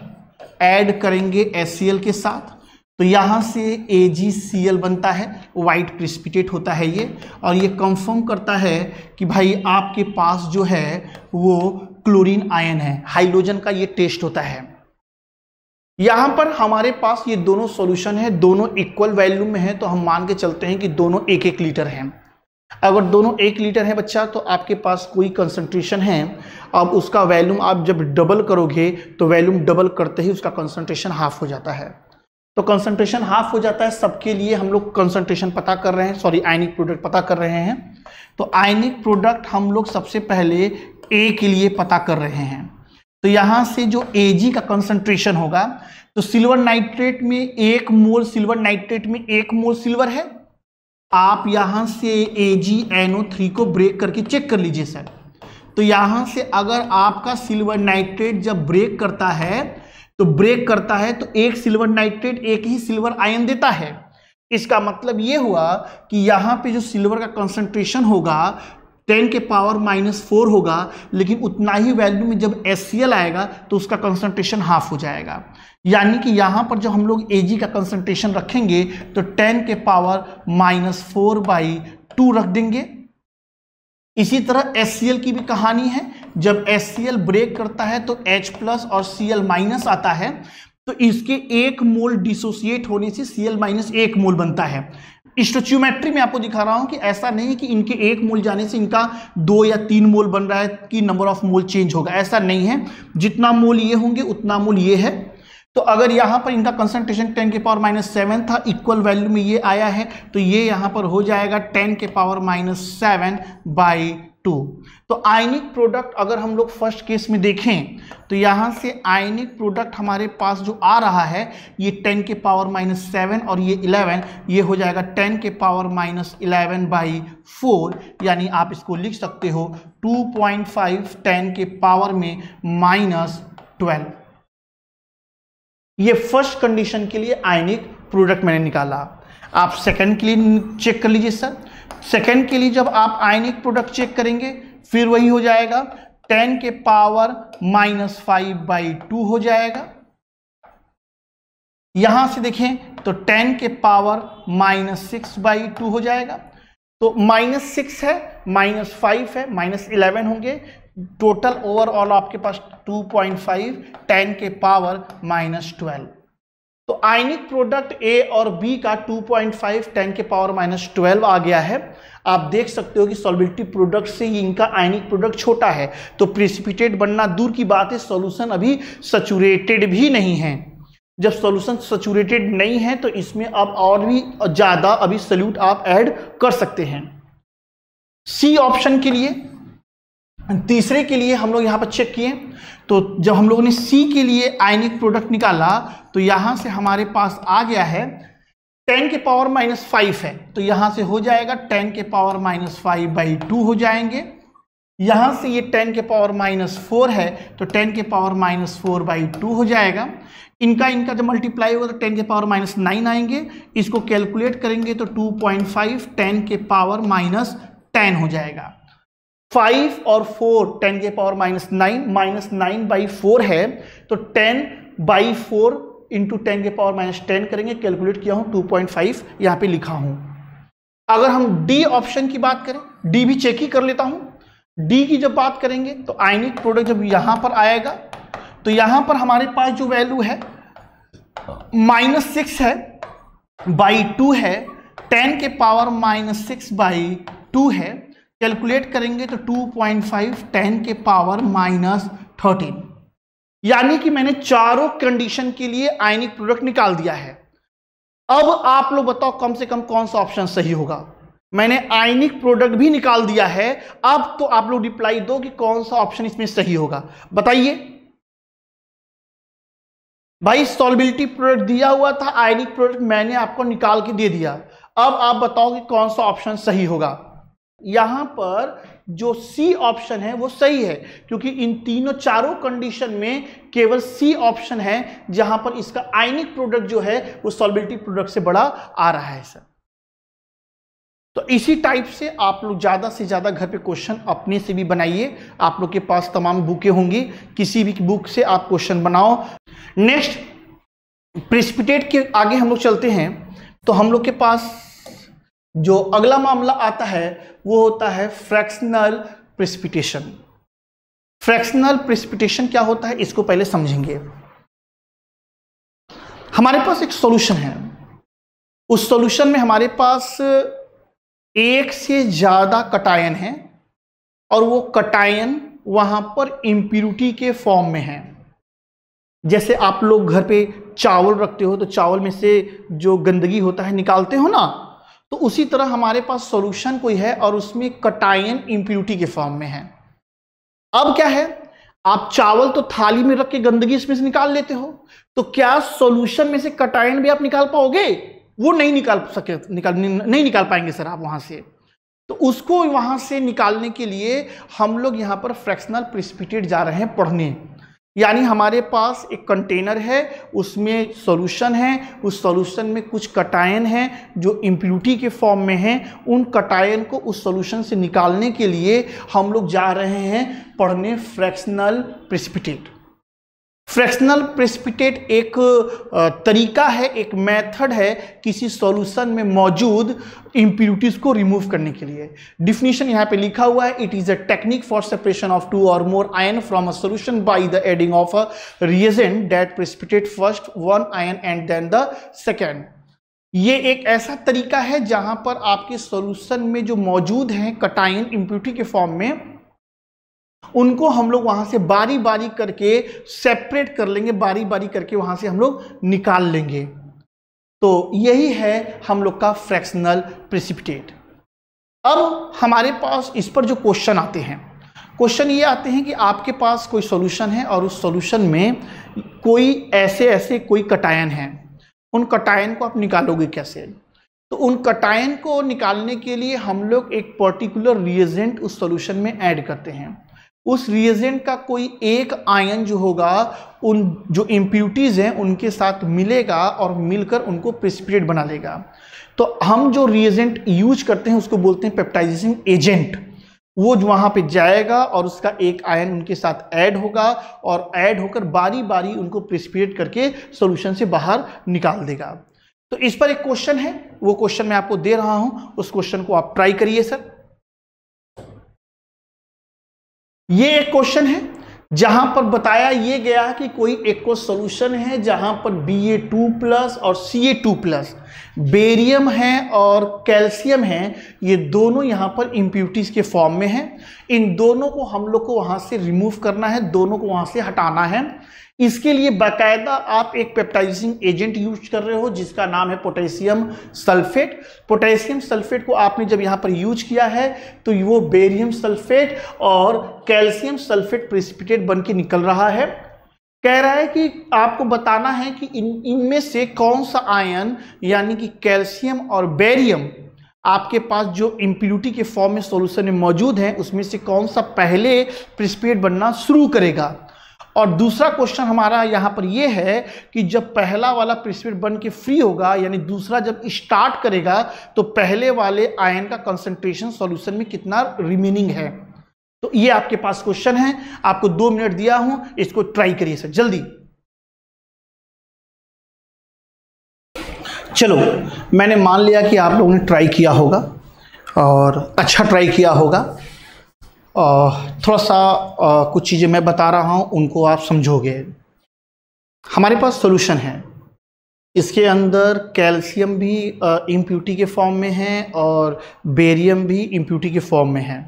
ऐड करेंगे HCl के साथ तो यहाँ से AgCl बनता है, वाइट प्रेसिपिटेट होता है ये, और ये कंफर्म करता है कि भाई आपके पास जो है वो क्लोरीन आयन है। हाइड्रोजन का ये टेस्ट होता है। यहाँ पर हमारे पास ये दोनों सॉल्यूशन है, दोनों इक्वल वैल्यू में है, तो हम मान के चलते हैं कि दोनों 1-1 लीटर हैं। अगर दोनों 1 लीटर है बच्चा, तो आपके पास कोई कंसंट्रेशन है, अब उसका वैल्यूम आप जब डबल करोगे तो वैल्यूम डबल करते ही उसका कंसंट्रेशन हाफ हो जाता है। तो कंसंट्रेशन हाफ हो जाता है। सबके लिए हम लोग कंसंट्रेशन पता कर रहे हैं, सॉरी आयनिक प्रोडक्ट पता कर रहे हैं। तो आयनिक प्रोडक्ट हम लोग सबसे पहले A के लिए पता कर रहे हैं। तो यहाँ से जो Ag का कंसंट्रेशन होगा, तो सिल्वर नाइट्रेट में 1 मोल सिल्वर नाइट्रेट में 1 मोल सिल्वर है। आप यहां से AgNO3 को ब्रेक करके चेक कर लीजिए सर। तो यहां से अगर आपका सिल्वर नाइट्रेट जब ब्रेक करता है तो एक सिल्वर नाइट्रेट एक ही सिल्वर आयन देता है। इसका मतलब यह हुआ कि यहां पे जो सिल्वर का कंसंट्रेशन होगा 10 के पावर -4 होगा, लेकिन उतना ही वैल्यू में जब HCl आएगा तो उसका कंसंट्रेशन हाफ हो जाएगा। यानी कि यहाँ पर जब हम लोग Ag का कंसंट्रेशन रखेंगे तो 10 के पावर -4/2 रख देंगे। इसी तरह HCl की भी कहानी है। जब HCl ब्रेक करता है तो H+ और Cl- आता है, तो इसके 1 मोल डिसोसिएट होने से Cl- 1 मोल बनता है। स्टोचियोमेट्री में आपको दिखा रहा हूं कि ऐसा नहीं कि इनके 1 मोल जाने से इनका 2 या 3 मोल बन रहा है कि नंबर ऑफ मोल चेंज होगा, ऐसा नहीं है। जितना मोल ये होंगे उतना मोल ये है। तो अगर यहां पर इनका कंसंट्रेशन 10 के पावर -7 था, इक्वल वैल्यू में ये आया है, तो ये यहां पर हो जाएगा 10 के पावर -7/2। तो आयनिक प्रोडक्ट अगर हम लोग फर्स्ट केस में देखें तो यहां से आयनिक प्रोडक्ट हमारे पास जो आ रहा है ये 10 के पावर -7 और ये 11, ये हो जाएगा 10 के पावर -11/4। यानी आप इसको लिख सकते हो 2.5 10 के पावर में -12। ये फर्स्ट कंडीशन के लिए आयनिक प्रोडक्ट मैंने निकाला। आप सेकंड के लिए चेक कर लीजिए सर। सेकंड के लिए जब आप आयनिक प्रोडक्ट चेक करेंगे फिर वही हो जाएगा 10 के पावर -5/2 हो जाएगा। यहां से देखें तो 10 के पावर -6/2 हो जाएगा। तो -6 है, -5 है, -11 होंगे। टोटल ओवरऑल आपके पास 2.5 10 के पावर -12। तो आयनिक प्रोडक्ट A और B का 2.5 10 के पावर -12 आ गया है। आप देख सकते हो कि सॉल्बिलिटी प्रोडक्ट से ही इनका आयनिक प्रोडक्ट छोटा है, तो प्रेसिपिटेट बनना दूर की बात है, सॉल्यूशन अभी सैचुरेटेड भी नहीं है। जब सॉल्यूशन सैचुरेटेड नहीं है तो इसमें अब और भी ज्यादा अभी सॉल्यूट आप ऐड कर सकते हैं। सी ऑप्शन के लिए, तीसरे के लिए हम लोग यहां पर चेक किए, तो जब हम लोगों ने सी के लिए आयनिक प्रोडक्ट निकाला तो यहां से हमारे पास आ गया है 10 के पावर -5 है, तो यहां से हो जाएगा 10 के पावर -5/2 हो जाएंगे। यहां से ये 10 के पावर -4 है तो 10 के पावर -4/2 हो जाएगा। इनका जब मल्टीप्लाई होगा तो 10 के पावर -9 आएंगे। इसको कैलकुलेट करेंगे तो 2.5 10 के पावर -10 हो जाएगा। 5 और 4 10 के पावर -9/4 है, तो 10/4 इंटू 10 के पावर -10 करेंगे। कैलकुलेट किया हूं 2.5 यहां पे लिखा हूं। अगर हम डी ऑप्शन की बात करें, डी भी चेक ही कर लेता हूं। डी की जब बात करेंगे तो आयनिक प्रोडक्ट जब यहां पर आएगा तो यहां पर हमारे पास जो वैल्यू है -6 है बाई 2 है, 10 के पावर -6/2 है। कैलकुलेट करेंगे तो 2.5 10 के पावर -13। यानी कि मैंने चारों कंडीशन के लिए आयनिक प्रोडक्ट निकाल दिया है। अब आप लोग बताओ कम से कम कौन सा ऑप्शन सही होगा। मैंने आयनिक प्रोडक्ट भी निकाल दिया है, अब तो आप लोग रिप्लाई दो कि कौन सा ऑप्शन इसमें सही होगा, बताइए। भाई सॉल्बिलिटी प्रोडक्ट दिया हुआ था, आयनिक प्रोडक्ट मैंने आपको निकाल के दे दिया। अब आप बताओ कि कौन सा ऑप्शन सही होगा। यहां पर जो सी ऑप्शन है वो सही है, क्योंकि इन चारों कंडीशन में केवल सी ऑप्शन है जहां पर इसका आयनिक प्रोडक्ट जो है वो सॉल्बिलिटी प्रोडक्ट से बड़ा आ रहा है सर। तो इसी टाइप से आप लोग ज्यादा से ज्यादा घर पे क्वेश्चन अपने से भी बनाइए। आप लोग के पास तमाम बुकें होंगी, किसी भी बुक से आप क्वेश्चन बनाओ। नेक्स्ट प्रेसिपिटेट के आगे हम लोग चलते हैं तो हम लोग के पास जो अगला मामला आता है वो होता है फ्रैक्शनल प्रेसिपिटेशन। फ्रैक्शनल प्रेसिपिटेशन क्या होता है इसको पहले समझेंगे। हमारे पास एक सॉल्यूशन है, उस सॉल्यूशन में हमारे पास एक से ज्यादा कटायन है और वो कटायन वहां पर इम्प्यूरिटी के फॉर्म में है। जैसे आप लोग घर पे चावल रखते हो तो चावल में से जो गंदगी होता है निकालते हो ना, तो उसी तरह हमारे पास सॉल्यूशन कोई है और उसमें कटायन इम्प्यूरिटी के फॉर्म में है। अब क्या है, आप चावल तो थाली में रख के गंदगी इसमें से निकाल लेते हो, तो क्या सॉल्यूशन में से कटायन भी आप निकाल पाओगे? वो नहीं निकाल पाएंगे सर आप वहां से। तो उसको वहां से निकालने के लिए हम लोग यहां पर फ्रैक्शनल प्रेसिपिटेट जा रहे हैं पढ़ने। यानी हमारे पास एक कंटेनर है, उसमें सॉल्यूशन है, उस सॉल्यूशन में कुछ कटायन है जो इम्प्यूरिटी के फॉर्म में है। उन कटायन को उस सॉल्यूशन से निकालने के लिए हम लोग जा रहे हैं पढ़ने फ्रैक्शनल प्रेसिपिटेट। फ्रैक्शनल प्रेसिपिटेट एक तरीका है, एक मेथड है किसी सॉल्यूशन में मौजूद इम्प्यूरिटीज को रिमूव करने के लिए। डिफिनीशन यहाँ पे लिखा हुआ है, it is a technique for separation of two और more ion from a solution by the adding of a reagent that precipitate first one ion and then the second. ये एक ऐसा तरीका है जहां पर आपके सॉल्यूशन में जो मौजूद हैं कटायन इम्प्यूरिटी के फॉर्म में, उनको हम लोग वहां से बारी बारी करके सेपरेट कर लेंगे, बारी बारी करके वहां से हम लोग निकाल लेंगे। तो यही है हम लोग का फ्रैक्शनल प्रेसिपिटेट। अब हमारे पास इस पर जो क्वेश्चन आते हैं, क्वेश्चन ये आते हैं कि आपके पास कोई सॉल्यूशन है और उस सॉल्यूशन में कोई ऐसे कोई कटायन है, उन कटायन को आप निकालोगे कैसे? तो उन कटायन को निकालने के लिए हम लोग एक पर्टिकुलर रिएजेंट उस सॉल्यूशन में ऐड करते हैं। उस रिएजेंट का कोई एक आयन जो होगा उन जो इम्प्यूरिटीज हैं उनके साथ मिलेगा और मिलकर उनको प्रेसिपिटेट बना लेगा। तो हम जो रिएजेंट यूज करते हैं उसको बोलते हैं पेप्टाइजेशन एजेंट। वो वहां पे जाएगा और उसका एक आयन उनके साथ ऐड होगा और ऐड होकर बारी बारी उनको प्रेसिपिटेट करके सॉल्यूशन से बाहर निकाल देगा। तो इस पर एक क्वेश्चन है, वो क्वेश्चन मैं आपको दे रहा हूं, उस क्वेश्चन को आप ट्राई करिए सर। ये एक क्वेश्चन है जहां पर बताया ये गया कि कोई एक्वस सॉल्यूशन है जहां पर Ba2+ और Ca2+ बेरियम है और कैल्शियम है, ये दोनों यहां पर इम्प्यूरिटीज के फॉर्म में है। इन दोनों को हम लोग को वहां से रिमूव करना है, दोनों को वहां से हटाना है। इसके लिए बाकायदा आप एक पेप्टाइजिंग एजेंट यूज कर रहे हो जिसका नाम है पोटेशियम सल्फेट। पोटेशियम सल्फेट को आपने जब यहाँ पर यूज किया है तो वो बेरियम सल्फेट और कैल्शियम सल्फेट प्रेसिपिटेट बन के निकल रहा है। कह रहा है कि आपको बताना है कि इनमें से कौन सा आयन यानी कि कैल्शियम और बेरियम आपके पास जो इम्प्यूरिटी के फॉर्म में सॉल्यूशन में मौजूद है उसमें से कौन सा पहले प्रेसिपिटेट बनना शुरू करेगा। और दूसरा क्वेश्चन हमारा यहाँ पर यह है कि जब पहला वाला प्रेसिपिटेट बन के फ्री होगा यानी दूसरा जब स्टार्ट करेगा तो पहले वाले आयन का कंसंट्रेशन सॉल्यूशन में कितना रिमेनिंग है। तो ये आपके पास क्वेश्चन है, आपको 2 मिनट दिया हूं, इसको ट्राई करिए सर जल्दी। चलो मैंने मान लिया कि आप लोगों ने ट्राई किया होगा और अच्छा ट्राई किया होगा। थोड़ा सा कुछ चीज़ें मैं बता रहा हूं उनको आप समझोगे। हमारे पास सॉल्यूशन है, इसके अंदर कैल्शियम भी इम्प्यूरिटी के फॉर्म में है और बेरियम भी इम्प्यूरिटी के फॉर्म में है।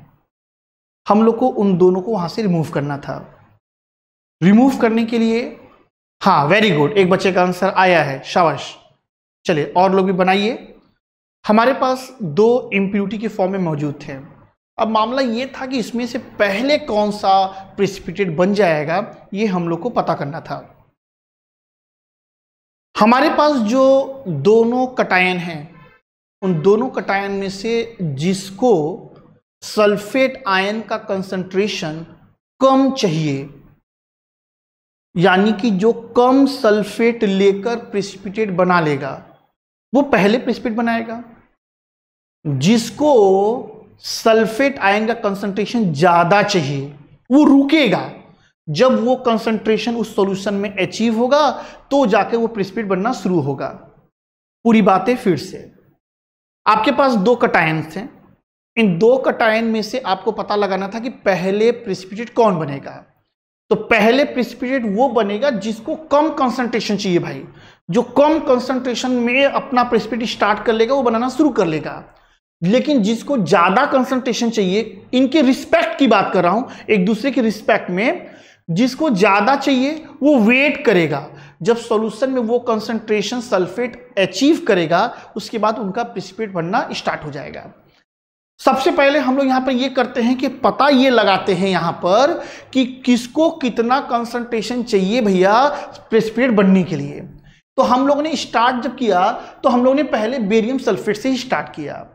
हम लोग को उन दोनों को वहां से रिमूव करना था। रिमूव करने के लिए हाँ वेरी गुड, एक बच्चे का आंसर आया है, शाबाश। चलिए और लोग भी बनाइए। हमारे पास 2 इम्प्यूरिटी के फॉर्म में मौजूद थे। अब मामला ये था कि इसमें से पहले कौन सा प्रेसिपिटेट बन जाएगा ये हम लोग को पता करना था। हमारे पास जो दोनों कटायन हैं उन दोनों कटायन में से जिसको सल्फेट आयन का कंसंट्रेशन कम चाहिए यानी कि जो कम सल्फेट लेकर प्रेसिपिटेट बना लेगा वो पहले प्रेसिपिटेट बनाएगा। जिसको सल्फेट आयन का कंसंट्रेशन ज्यादा चाहिए वो रुकेगा, जब वो कंसंट्रेशन उस सॉल्यूशन में अचीव होगा तो जाके वो प्रेसिपिटेट बनना शुरू होगा। पूरी बातें फिर से, आपके पास दो कटायन्स हैं, इन दो कटायन में से आपको पता लगाना था कि पहले प्रेसिपिटेट कौन बनेगा। तो पहले प्रेसिपिटेट वो बनेगा जिसको कम कंसंट्रेशन चाहिए भाई, जो कम कंसंट्रेशन में अपना प्रेसिपिटेट स्टार्ट कर लेगा वो बनाना शुरू कर लेगा। लेकिन जिसको ज्यादा कंसंट्रेशन चाहिए, इनके रिस्पेक्ट की बात कर रहा हूं, एक दूसरे के रिस्पेक्ट में, जिसको ज्यादा चाहिए वो वेट करेगा, जब सॉल्यूशन में वो कंसंट्रेशन सल्फेट अचीव करेगा उसके बाद उनका प्रेसिपिटेट बनना स्टार्ट हो जाएगा। सबसे पहले हम लोग यहां पर ये करते हैं कि पता ये लगाते हैं यहां पर कि किसको कितना कंसंट्रेशन चाहिए भैया प्रेसिपिटेट बनने के लिए। तो हम लोगों ने स्टार्ट जब किया तो हम लोगों ने पहले बेरियम सल्फेट से ही स्टार्ट किया।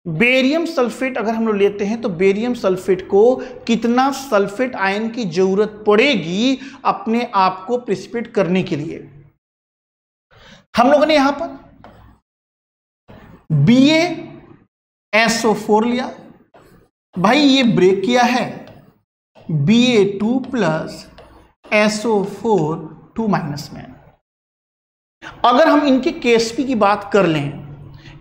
बेरियम सल्फेट अगर हम लोग लेते हैं तो बेरियम सल्फेट को कितना सल्फेट आयन की जरूरत पड़ेगी अपने आप को प्रेसिपिटेट करने के लिए। हम लोगों ने यहां पर BaSO4 लिया, भाई ये ब्रेक किया है Ba2 प्लस SO4 2 माइनस में। अगर हम इनके KsP की बात कर लें,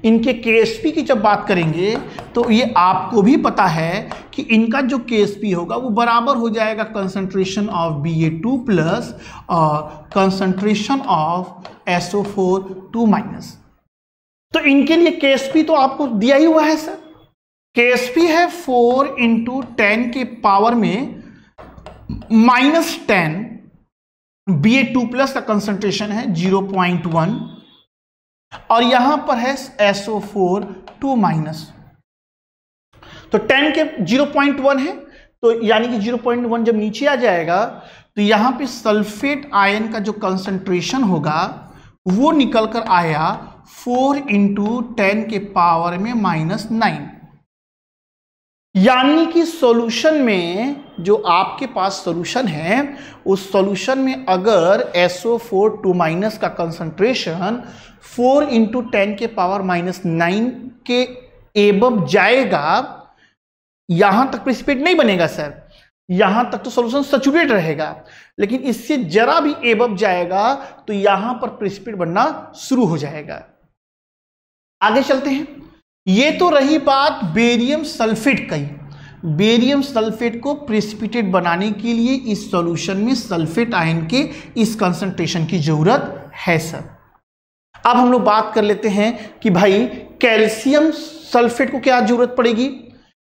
इनके KsP की जब बात करेंगे तो ये आपको भी पता है कि इनका जो KsP होगा वो बराबर हो जाएगा कंसंट्रेशन ऑफ Ba2 प्लस और कंसंट्रेशन ऑफ SO4 2 माइनस। तो इनके लिए KsP तो आपको दिया ही हुआ है सर, KsP है 4 × 10 के पावर में -10, Ba2 प्लस का कंसंट्रेशन है 0.1 और यहां पर है SO4 2 माइनस। तो 10 के 0.1 है, तो यानी कि 0.1 जब नीचे आ जाएगा तो यहां पे सल्फेट आयन का जो कंसंट्रेशन होगा वो निकल कर आया 4 × 10 के पावर में -9। यानी कि सॉल्यूशन में जो आपके पास सॉल्यूशन है उस सॉल्यूशन में अगर SO4 2 माइनस का कंसंट्रेशन 4 × 10 के पावर -9 के एबव जाएगा, यहां तक प्रेसिपिटेट नहीं बनेगा सर, यहां तक तो सॉल्यूशन सैचुरेट रहेगा, लेकिन इससे जरा भी एबव जाएगा तो यहां पर प्रेसिपिटेट बनना शुरू हो जाएगा। आगे चलते हैं। ये तो रही बात बेरियम सल्फेट की। बेरियम सल्फेट को प्रेसिपिटेट बनाने के लिए इस सॉल्यूशन में सल्फेट आयन के इस कंसंट्रेशन की जरूरत है सर। अब हम लोग बात कर लेते हैं कि भाई कैल्शियम सल्फेट को क्या जरूरत पड़ेगी।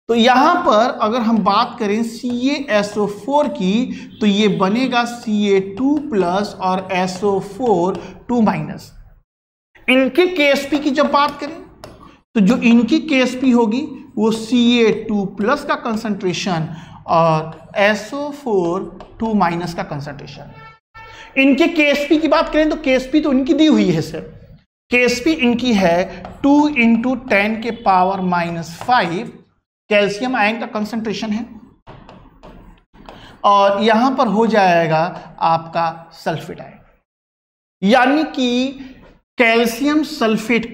तो यहां पर अगर हम बात करें CaSO4 की तो ये बनेगा Ca2 प्लस और SO4 2 माइनस। इनके KsP की जब बात करें तो जो इनकी KsP होगी वो Ca2 प्लस का कंसंट्रेशन और SO4 2 माइनस का कंसंट्रेशन। इनके KsP की बात करें तो KsP तो इनकी दी हुई है सर, KsP इनकी है 2 × 10 के पावर -5 कैल्शियम आयन का कंसंट्रेशन है और यहां पर हो जाएगा आपका सल्फेट आयन। यानी कि कैल्शियम सल्फेट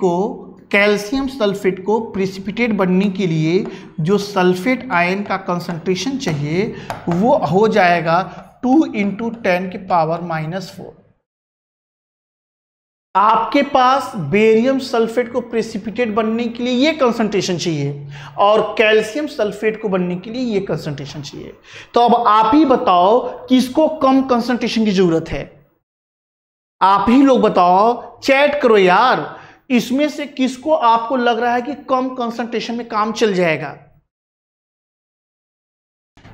को प्रेसिपिटेट बनने के लिए जो सल्फेट आयन का कंसंट्रेशन चाहिए वो हो जाएगा 2 × 10 के पावर -4। आपके पास बेरियम सल्फेट को प्रेसिपिटेट बनने के लिए ये कंसंट्रेशन चाहिए और कैल्शियम सल्फेट को बनने के लिए ये कंसंट्रेशन चाहिए। तो अब आप ही बताओ किसको कम कंसंट्रेशन की जरूरत है, आप ही लोग बताओ, चैट करो यार, इसमें से किसको आपको लग रहा है कि कम कंसंट्रेशन में काम चल जाएगा।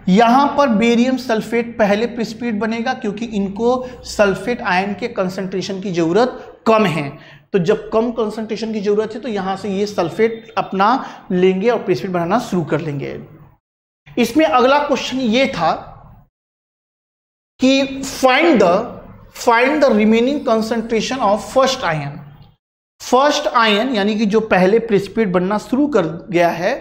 यहां पर बेरियम सल्फेट पहले प्रेसिपिटेट बनेगा क्योंकि इनको सल्फेट आयन के कंसंट्रेशन की जरूरत कम है। तो जब कम कंसंट्रेशन की जरूरत है तो यहां से ये सल्फेट अपना लेंगे और प्रेसिपिटेट बनाना शुरू कर लेंगे। इसमें अगला क्वेश्चन ये था कि find the remaining concentration of first ion. First ion यानी कि जो पहले प्रेसिपिटेट बनना शुरू कर गया है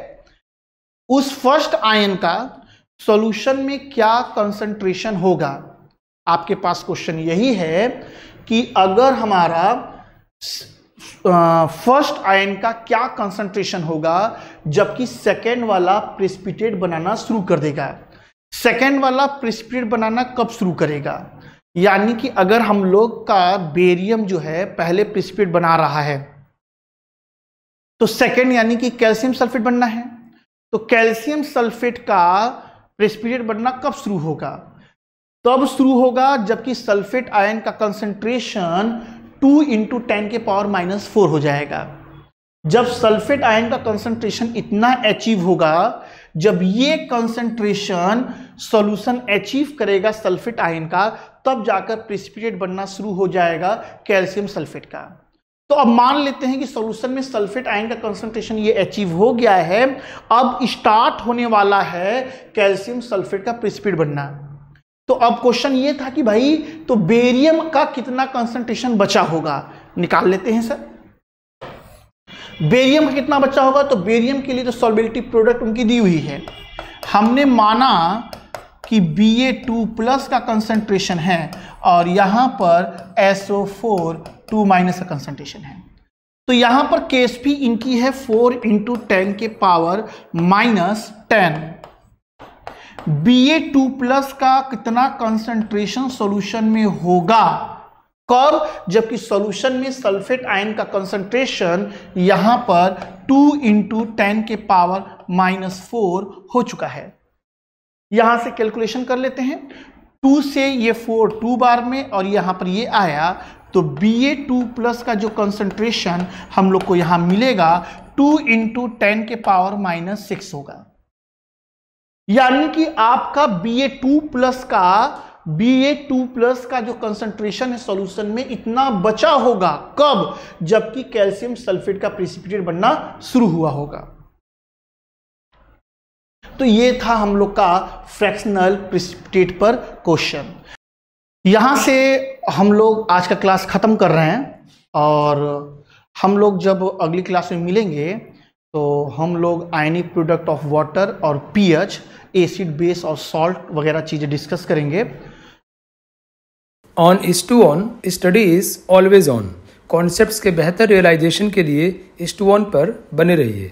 उस फर्स्ट आयन का सॉल्यूशन में क्या कंसंट्रेशन होगा। आपके पास क्वेश्चन यही है कि अगर हमारा फर्स्ट आयन का क्या कंसंट्रेशन होगा जबकि सेकेंड वाला प्रेसिपिटेट बनाना शुरू कर देगा। सेकेंड वाला प्रेसिपिटेट बनाना कब शुरू करेगा, यानी कि अगर हम लोग का बेरियम जो है पहले प्रेसिपिटेट बना रहा है तो सेकेंड यानी कि कैल्शियम सल्फेट बनना है, तो कैल्शियम सल्फेट का प्रेसिपिटेट बनना कब शुरू होगा, तब शुरू होगा जबकि सल्फेट आयन का कंसंट्रेशन 2 × 10⁻⁻⁴ हो जाएगा। जब सल्फेट आयन का कंसंट्रेशन इतना अचीव होगा, जब ये कंसंट्रेशन सॉल्यूशन अचीव करेगा सल्फेट आयन का, तब जाकर प्रेसिपिटेट बनना शुरू हो जाएगा कैल्शियम सल्फेट का। तो अब मान लेते हैं कि सॉल्यूशन में सल्फेट आयन का कंसंट्रेशन ये अचीव हो गया है, अब स्टार्ट होने वाला है कैल्शियम सल्फेट का प्रेसिपिटेट बनना। तो अब क्वेश्चन ये था कि भाई तो बेरियम का कितना कंसंट्रेशन बचा होगा, निकाल लेते हैं सर। बेरियम का कितना बचा होगा, तो बेरियम के लिए तो सॉल्युबिलिटी प्रोडक्ट उनकी दी हुई है। हमने माना कि Ba2+ का कंसंट्रेशन है और यहां पर SO4 2- का कंसंट्रेशन है, तो यहां पर Ksp इनकी है 4 × 10⁻⁻10। Ba2+ का कितना कंसंट्रेशन सॉल्यूशन में होगा, कब, जबकि सॉल्यूशन में सल्फेट आयन का कंसंट्रेशन यहां पर 2 × 10⁻⁻4 हो चुका है। यहां से कैलकुलेशन कर लेते हैं, 2 से ये 4 2 बार में और यहां पर ये आया, तो Ba2+ का जो कंसंट्रेशन हम लोग को यहां मिलेगा 2 × 10⁻⁻6 होगा। यानी कि आपका Ba2+ का जो कंसंट्रेशन है सॉल्यूशन में इतना बचा होगा, कब, जबकि कैल्शियम सल्फेट का प्रेसिपिटेट बनना शुरू हुआ होगा। तो ये था हम लोग का फ्रैक्शनल प्रेसिपिटेट पर क्वेश्चन। यहां से हम लोग आज का क्लास खत्म कर रहे हैं और हम लोग जब अगली क्लास में मिलेंगे तो हम लोग आयनिक प्रोडक्ट ऑफ वाटर और पीएच, एसिड, बेस और सॉल्ट वगैरह चीजें डिस्कस करेंगे। On H2ON study is always on. Concepts के बेहतर रियलाइजेशन के लिए H2ON पर बने रहिए।